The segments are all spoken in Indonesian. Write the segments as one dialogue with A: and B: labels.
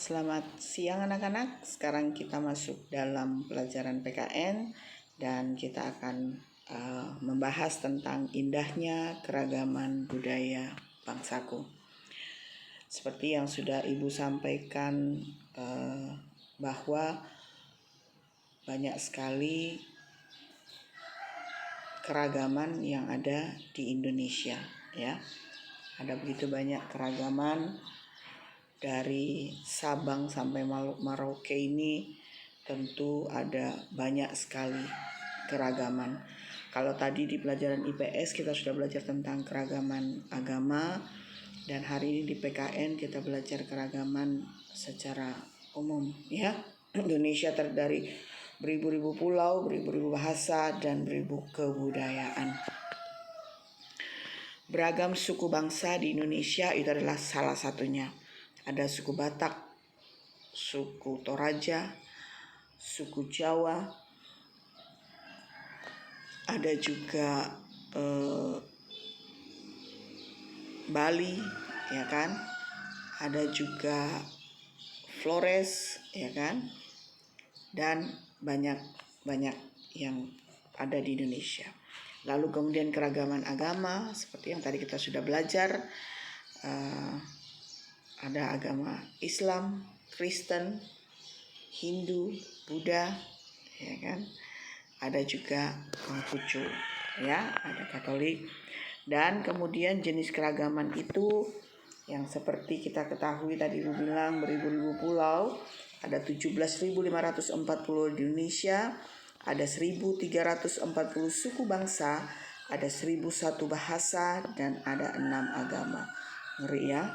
A: Selamat siang anak-anak. Sekarang kita masuk dalam pelajaran PKN dan kita akan membahas tentang indahnya keragaman budaya bangsaku. Seperti yang sudah Ibu sampaikan bahwa banyak sekali keragaman yang ada di Indonesia, ya. Ada begitu banyak keragaman. Dari Sabang sampai Merauke ini tentu ada banyak sekali keragaman. Kalau tadi di pelajaran IPS kita sudah belajar tentang keragaman agama, dan hari ini di PKN kita belajar keragaman secara umum, ya. Indonesia terdiri dari beribu-ribu pulau, beribu-ribu bahasa, dan beribu kebudayaan. Beragam suku bangsa di Indonesia itu adalah salah satunya. Ada suku Batak, suku Toraja, suku Jawa, ada juga Bali, ya kan? Ada juga Flores, ya kan? Dan banyak yang ada di Indonesia. Lalu kemudian keragaman agama seperti yang tadi kita sudah belajar. Ada agama Islam, Kristen, Hindu, Buddha, ya kan? Ada juga Konghucu, ya, ada Katolik. Dan kemudian jenis keragaman itu yang seperti kita ketahui tadi Ibu bilang beribu-ribu pulau, ada 17.540 di Indonesia, ada 1.340 suku bangsa, ada 1.001 bahasa, dan ada 6 agama. Ngeri ya,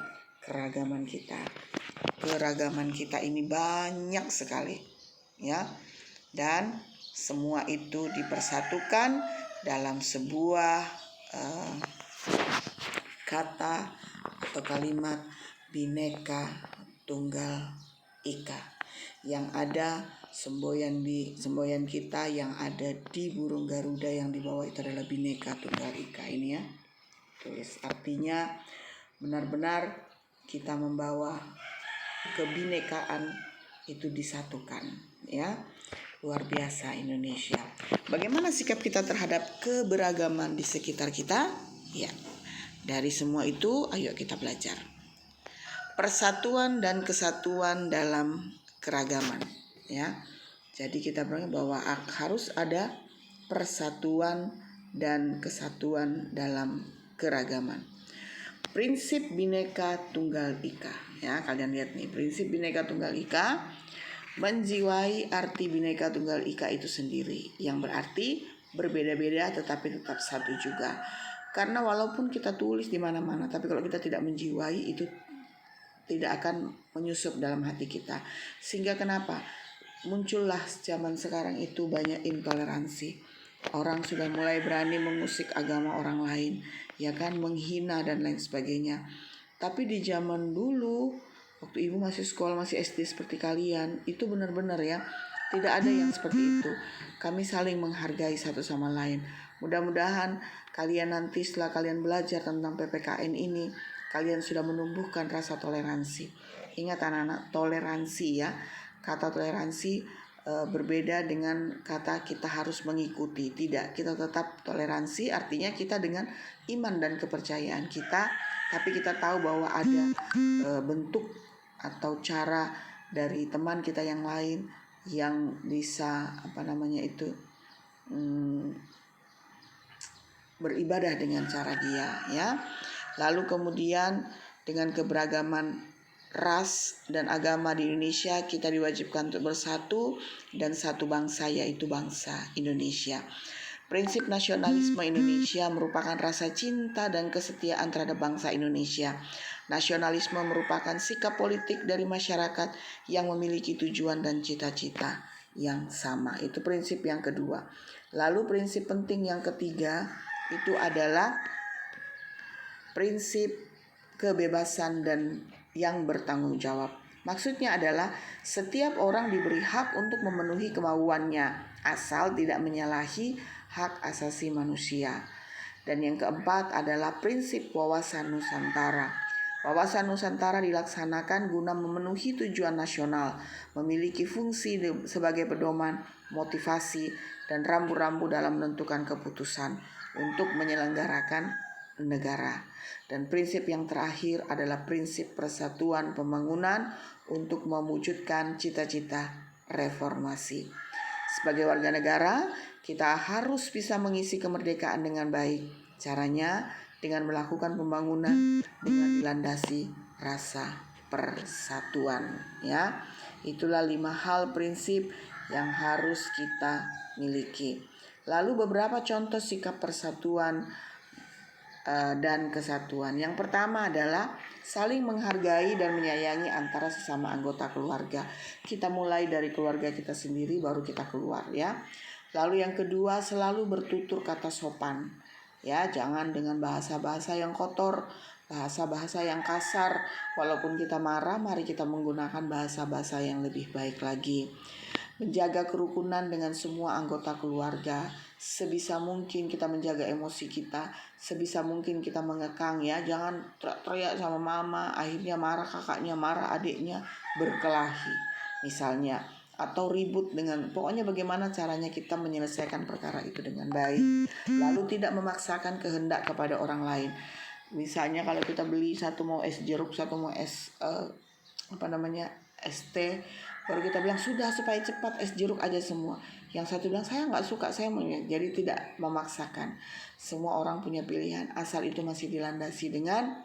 A: keragaman kita ini banyak sekali, ya, dan semua itu dipersatukan dalam sebuah kata atau kalimat Bhinneka Tunggal Ika, yang ada semboyan kita yang ada di burung Garuda yang di bawah itu adalah Bhinneka Tunggal Ika ini, ya. Tulis artinya benar-benar kita membawa kebinekaan itu disatukan, ya. Luar biasa Indonesia. Bagaimana sikap kita terhadap keberagaman di sekitar kita? Ya. Dari semua itu ayo kita belajar. Persatuan dan kesatuan dalam keragaman, ya. Jadi kita bilang bahwa harus ada persatuan dan kesatuan dalam keragaman. Prinsip Bhinneka Tunggal Ika, ya, kalian lihat nih, prinsip Bhinneka Tunggal Ika menjiwai arti Bhinneka Tunggal Ika itu sendiri, yang berarti berbeda-beda tetapi tetap satu juga. Karena walaupun kita tulis di mana-mana, tapi kalau kita tidak menjiwai itu tidak akan menyusup dalam hati kita. Sehingga kenapa? Muncullah zaman sekarang itu banyak intoleransi. Orang sudah mulai berani mengusik agama orang lain, ya kan, menghina dan lain sebagainya. Tapi di zaman dulu, waktu Ibu masih sekolah, masih SD seperti kalian, itu benar-benar ya, tidak ada yang seperti itu. Kami saling menghargai satu sama lain. Mudah-mudahan kalian nanti setelah kalian belajar tentang PPKN ini, kalian sudah menumbuhkan rasa toleransi. Ingat anak-anak, toleransi, ya. Kata toleransi berbeda dengan kata kita harus mengikuti. Tidak, kita tetap toleransi, artinya kita dengan iman dan kepercayaan kita, tapi kita tahu bahwa ada bentuk atau cara dari teman kita yang lain yang bisa beribadah dengan cara dia, ya. Lalu kemudian dengan keberagaman ras dan agama di Indonesia, kita diwajibkan untuk bersatu dan satu bangsa, yaitu bangsa Indonesia. Prinsip nasionalisme Indonesia merupakan rasa cinta dan kesetiaan terhadap bangsa Indonesia. Nasionalisme merupakan sikap politik dari masyarakat yang memiliki tujuan dan cita-cita yang sama. Itu prinsip yang kedua. Lalu prinsip penting yang ketiga itu adalah prinsip kebebasan dan yang bertanggung jawab. Maksudnya adalah setiap orang diberi hak untuk memenuhi kemauannya, asal tidak menyalahi hak asasi manusia. Dan yang keempat adalah prinsip wawasan Nusantara. Wawasan Nusantara dilaksanakan guna memenuhi tujuan nasional, memiliki fungsi sebagai pedoman, motivasi, dan rambu-rambu dalam menentukan keputusan untuk menyelenggarakan negara. Dan prinsip yang terakhir adalah prinsip persatuan pembangunan untuk mewujudkan cita-cita reformasi. Sebagai warga negara, kita harus bisa mengisi kemerdekaan dengan baik. Caranya dengan melakukan pembangunan dengan dilandasi rasa persatuan, ya. Itulah 5 hal prinsip yang harus kita miliki. Lalu beberapa contoh sikap persatuan dan kesatuan. Yang pertama adalah saling menghargai dan menyayangi antara sesama anggota keluarga. Kita mulai dari keluarga kita sendiri, baru kita keluar, ya. Lalu yang kedua, selalu bertutur kata sopan, ya. Jangan dengan bahasa-bahasa yang kotor, bahasa-bahasa yang kasar. Walaupun kita marah, mari kita menggunakan bahasa-bahasa yang lebih baik lagi. Menjaga kerukunan dengan semua anggota keluarga. Sebisa mungkin kita menjaga emosi kita, sebisa mungkin kita mengekang, ya. Jangan teriak sama mama, akhirnya marah kakaknya, marah adiknya, berkelahi misalnya, atau ribut dengan, pokoknya bagaimana caranya kita menyelesaikan perkara itu dengan baik. Lalu tidak memaksakan kehendak kepada orang lain. Misalnya kalau kita beli, satu mau es jeruk, satu mau es es teh, baru kita bilang sudah supaya cepat es jeruk aja semua. Yang satu bilang saya nggak suka, saya mau. Jadi tidak memaksakan. Semua orang punya pilihan, asal itu masih dilandasi dengan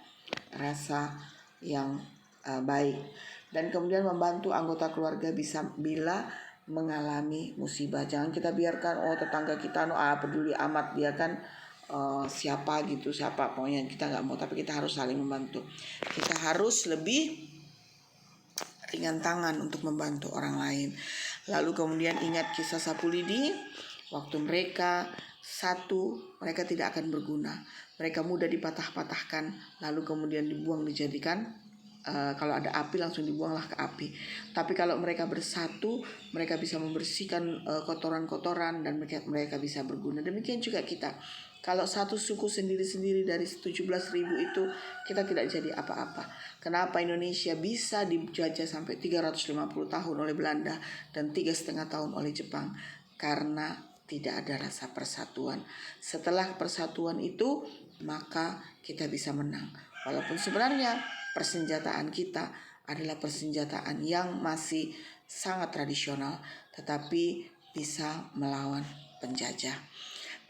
A: rasa yang baik. Dan kemudian membantu anggota keluarga bisa bila mengalami musibah. Jangan kita biarkan tetangga kita peduli amat, dia kan siapa pokoknya kita nggak mau. Tapi kita harus saling membantu. Kita harus lebih ringan tangan untuk membantu orang lain. Lalu kemudian ingat kisah sapu lidi. Waktu mereka satu, mereka tidak akan berguna. Mereka mudah dipatah-patahkan, lalu kemudian dibuang, dijadikan kalau ada api langsung dibuanglah ke api. Tapi kalau mereka bersatu, mereka bisa membersihkan kotoran-kotoran dan mereka bisa berguna. Demikian juga kita. Kalau satu suku sendiri-sendiri dari 17.000 itu, kita tidak jadi apa-apa. Kenapa Indonesia bisa dijajah sampai 350 tahun oleh Belanda dan 3,5 tahun oleh Jepang? Karena tidak ada rasa persatuan. Setelah persatuan itu, maka kita bisa menang. Walaupun sebenarnya persenjataan kita adalah persenjataan yang masih sangat tradisional, tetapi bisa melawan penjajah.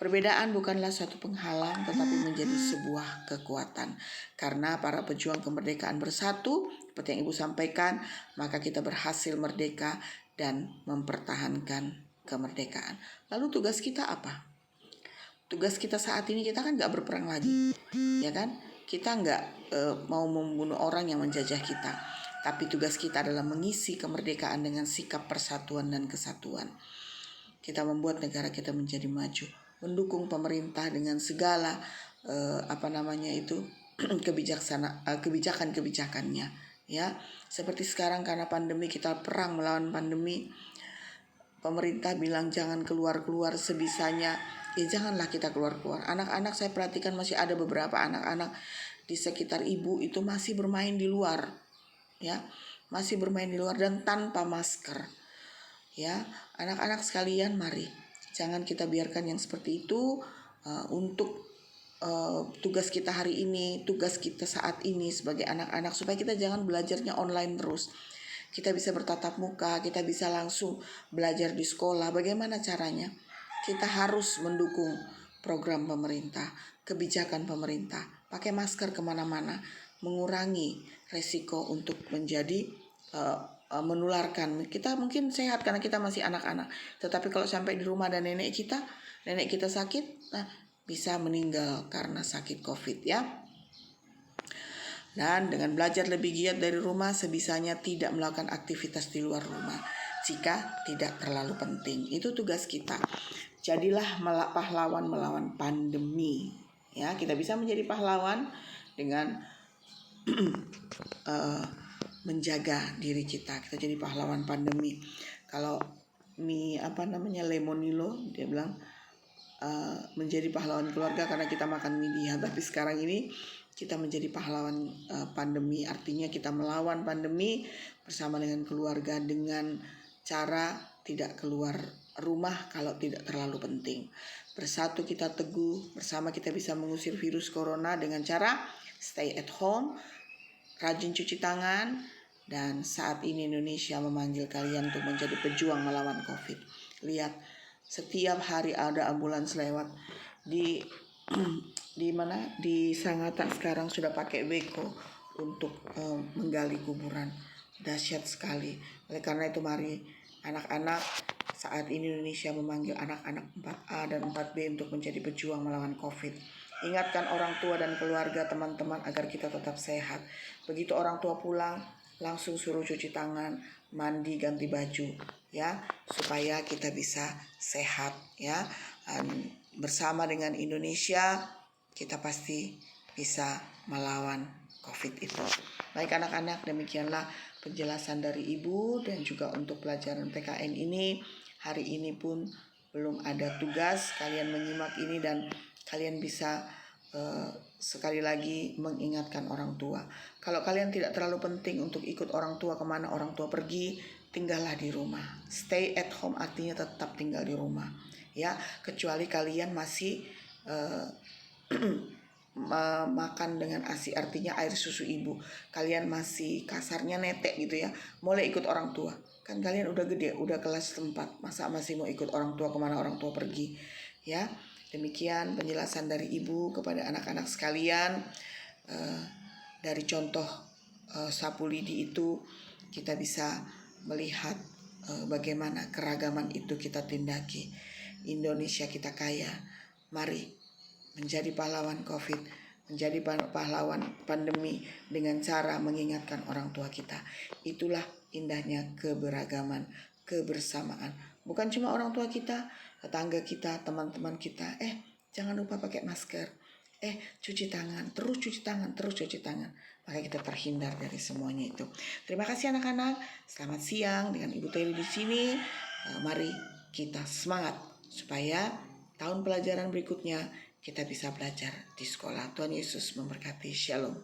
A: Perbedaan bukanlah suatu penghalang, tetapi menjadi sebuah kekuatan. Karena para pejuang kemerdekaan bersatu, seperti yang Ibu sampaikan, maka kita berhasil merdeka dan mempertahankan kemerdekaan. Lalu tugas kita apa? Tugas kita saat ini, kita kan gak berperang lagi, ya kan? Kita gak mau membunuh orang yang menjajah kita. Tapi tugas kita adalah mengisi kemerdekaan dengan sikap persatuan dan kesatuan. Kita membuat negara kita menjadi maju, mendukung pemerintah dengan segala kebijakan-kebijakannya, ya. Seperti sekarang karena pandemi, kita perang melawan pandemi. Pemerintah bilang jangan keluar-keluar sebisanya. Ya janganlah kita keluar-keluar. Anak-anak saya perhatikan masih ada beberapa anak-anak di sekitar ibu itu masih bermain di luar, ya. Masih bermain di luar dan tanpa masker. Ya, anak-anak sekalian, mari jangan kita biarkan yang seperti itu untuk tugas kita hari ini, tugas kita saat ini sebagai anak-anak, supaya kita jangan belajarnya online terus. Kita bisa bertatap muka, kita bisa langsung belajar di sekolah. Bagaimana caranya? Kita harus mendukung program pemerintah, kebijakan pemerintah, pakai masker kemana-mana, mengurangi resiko untuk menjadi menularkan. Kita mungkin sehat karena kita masih anak-anak, tetapi kalau sampai di rumah dan nenek kita sakit, bisa meninggal karena sakit COVID, ya. Dan dengan belajar lebih giat dari rumah, sebisanya tidak melakukan aktivitas di luar rumah jika tidak terlalu penting. Itu tugas kita. Jadilah pahlawan melawan pandemi, ya. Kita bisa menjadi pahlawan dengan menjaga diri kita. Kita jadi pahlawan pandemi. Kalau Lemonilo, dia bilang menjadi pahlawan keluarga karena kita makan mie dia. Tapi sekarang ini kita menjadi pahlawan pandemi. Artinya kita melawan pandemi bersama dengan keluarga dengan cara tidak keluar rumah kalau tidak terlalu penting. Bersatu kita teguh, bersama kita bisa mengusir virus corona dengan cara stay at home, rajin cuci tangan, dan saat ini Indonesia memanggil kalian untuk menjadi pejuang melawan COVID. Lihat, setiap hari ada ambulans lewat di Sangatta sekarang sudah pakai beko untuk menggali kuburan. Dahsyat sekali. Oleh karena itu mari anak-anak, saat ini Indonesia memanggil anak-anak 4A dan 4B untuk menjadi pejuang melawan COVID. Ingatkan orang tua dan keluarga teman-teman agar kita tetap sehat. Begitu orang tua pulang, langsung suruh cuci tangan, mandi, ganti baju, ya, supaya kita bisa sehat, ya. Bersama dengan Indonesia, kita pasti bisa melawan COVID itu. Baik anak-anak, demikianlah penjelasan dari Ibu dan juga untuk pelajaran PKN ini. Hari ini pun belum ada tugas, kalian menyimak ini dan kalian bisa sekali lagi mengingatkan orang tua. Kalau kalian tidak terlalu penting untuk ikut orang tua kemana orang tua pergi, tinggallah di rumah. Stay at home artinya tetap tinggal di rumah, ya, kecuali kalian masih makan dengan ASI, artinya air susu ibu, kalian masih kasarnya netek gitu ya, boleh ikut orang tua. Kan kalian udah gede, udah kelas 4, masa masih mau ikut orang tua kemana orang tua pergi, ya. Demikian penjelasan dari ibu kepada anak-anak sekalian. Dari contoh sapu lidi itu kita bisa melihat bagaimana keragaman itu kita tindaki. Indonesia kita kaya, mari menjadi pahlawan COVID, menjadi pahlawan pandemi dengan cara mengingatkan orang tua kita. Itulah indahnya keberagaman, kebersamaan. Bukan cuma orang tua kita, tetangga kita, teman-teman kita. Jangan lupa pakai masker. Cuci tangan, terus cuci tangan, terus cuci tangan. Maka kita terhindar dari semuanya itu. Terima kasih anak-anak. Selamat siang dengan Ibu Teli di sini. Mari kita semangat supaya tahun pelajaran berikutnya kita bisa belajar di sekolah. Tuhan Yesus memberkati. Shalom.